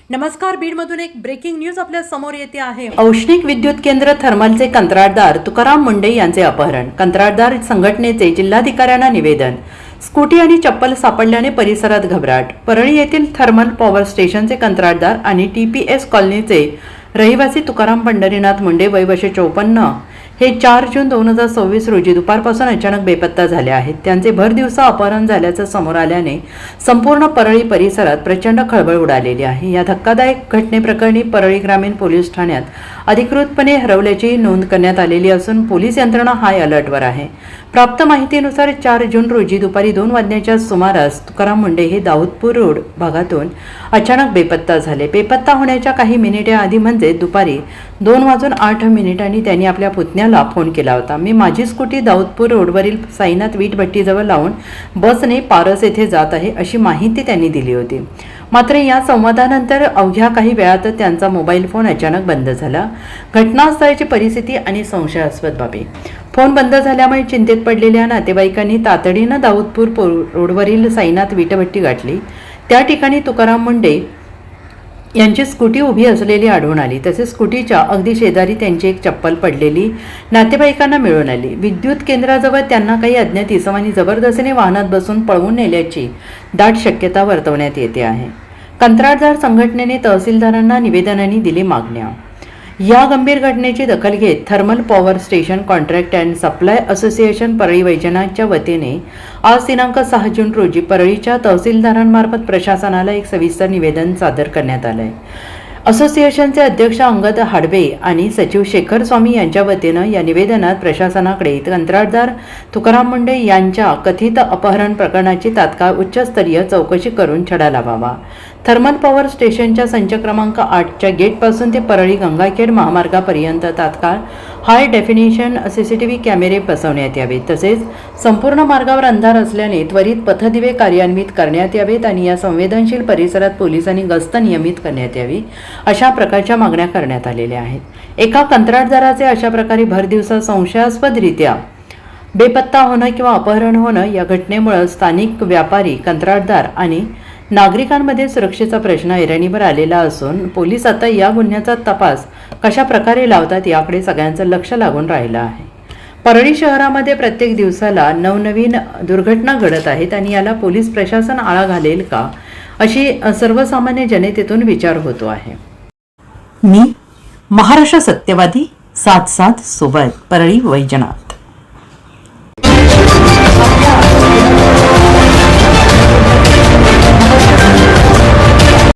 नमस्कार, बीडमधून एक breaking news आपल्या समोर येते आहे। औष्णिक विद्युत केंद्र थर्मलचे कंत्राटदार तुकाराम मुंडे यांचे अपहरण। कंत्राटदार संघटनेचे जिल्हाधिकाऱ्यांना निवेदन। स्कूटी आणि चप्पल सापडल्याने परिसरात घबराट। परळी येथील थर्मल पॉवर स्टेशनचे कंत्राटदार आणि TPS कॉलनीचे रहिवासी तुकाराम पंढरीनाथ मुंडे वय वर्ष 54 हे 4 जून 2026 रोजी दुपारपासून अचानक बेपत्ता झाले आहेत। त्यांचे भरदिवसा अपहरण झाल्याचं समोर आल्याने संपूर्ण परळी परिसरात प्रचंड खळबळ उडालेली आहे। या धक्कादायक घटनेप्रकरणी परळी ग्रामीण पोलीस ठाण्यात अधिकृतपणे हरवल्याची नोंद करण्यात आलेली असून पोलीस यंत्रणा हाय अलर्टवर आहे। प्राप्त माहितीनुसार 4 जून रोजी दुपारी 2 वाजण्याच्या सुमारास तुकाराम मुंडे हे दाऊदपूर रोड भागातून अचानक बेपत्ता झाले। बेपत्ता होण्याच्या काही मिनिटे आधी म्हणजे दुपारी 2:08 त्यांनी आपल्या पुतण्याला फोन केला होता। मी माझी स्कूटी दाऊदपूर रोडवरील साईनाथ वीटभट्टीजवळ लावून बसने पारस येथे जात आहे अशी माहिती त्यांनी दिली होती। मात्र या संवादानंतर अवघ्या काही वेळात त्यांचा मोबाईल फोन अचानक बंद झाला। घटनास्थळाची परिस्थिती आणि संशयास्पद बाबी। फोन बंद झाल्यामुळे चिंतेत पडलेल्या नातेवाईकांनी तातडीनं दाऊदपूर रोडवरील साईनाथ वीटभट्टी गाठली। त्या ठिकाणी तुकाराम मुंडे यांची स्कूटी उभी असलेली आढळून आली। तसेच स्कूटीच्या अगदी शेजारी त्यांची एक चप्पल पडलेली नातेवाईकांना मिळून आली। विद्युत केंद्राजवळ त्यांना काही अज्ञात इसमांनी जबरदस्तीने वाहनात बसून पळवून नेल्याची दाट शक्यता वर्तवण्यात येते आहे। कंत्राटदार संघटनेने तहसीलदारांना निवेदनांनी दिली मागण्या। या गंभीर घटनेची दखल घेत thermal power station contract and supply association Parli वैजनाथच्या वतीने आज दिनांक 6 जून रोजी परळीच्या तहसीलदारांमार्फत प्रशासनाला एक सविस्तर निवेदन सादर करण्यात आले आहे। असोसिएशनचे अध्यक्ष अंगद हाडवे आणि सचिव शेखर स्वामी यांच्या वतीनं या निवेदनात प्रशासनाकडे कंत्राटदार तुकाराम मुंडे यांच्या कथित अपहरण प्रकरणाची तात्काळ उच्चस्तरीय चौकशी करून छडा लावावा। थर्मल पॉवर स्टेशनच्या संच क्रमांक 8च्या गेटपासून ते परळी गंगाखेड महामार्गापर्यंत तात्काळ हाय डेफिनेशन CCTV कॅमेरे बसवण्यात यावेत। तसेच संपूर्ण मार्गावर अंधार असल्याने त्वरित पथदिवे कार्यान्वित करण्यात यावेत आणि या संवेदनशील परिसरात पोलिसांनी गस्त नियमित करण्यात यावी अशा प्रकारच्या मागण्या करण्यात आलेल्या आहेत। एका कंत्राटदाराचे अशा प्रकारे भरदिवसा संशयास्पदरित्या बेपत्ता होणं किंवा अपहरण होणं या घटनेमुळे स्थानिक व्यापारी, कंत्राटदार आणि नागरिकांमध्ये सुरक्षेचा प्रश्न ऐरणीवर आलेला असून पोलीस आता या गुन्ह्याचा तपास कशा प्रकारे लावतात याकडे सगळ्यांचं लक्ष लागून राहिलं आहे। परळी शहरामध्ये प्रत्येक दिवसाला नवनवीन दुर्घटना घडत आहेत आणि याला पोलीस प्रशासन आळा घालेल का अशी सर्वसामान्य जनतेतून विचार होतो आहे। मी महाराष्ट्र सत्यवादी 77 सोबत परळी वैजनाथ।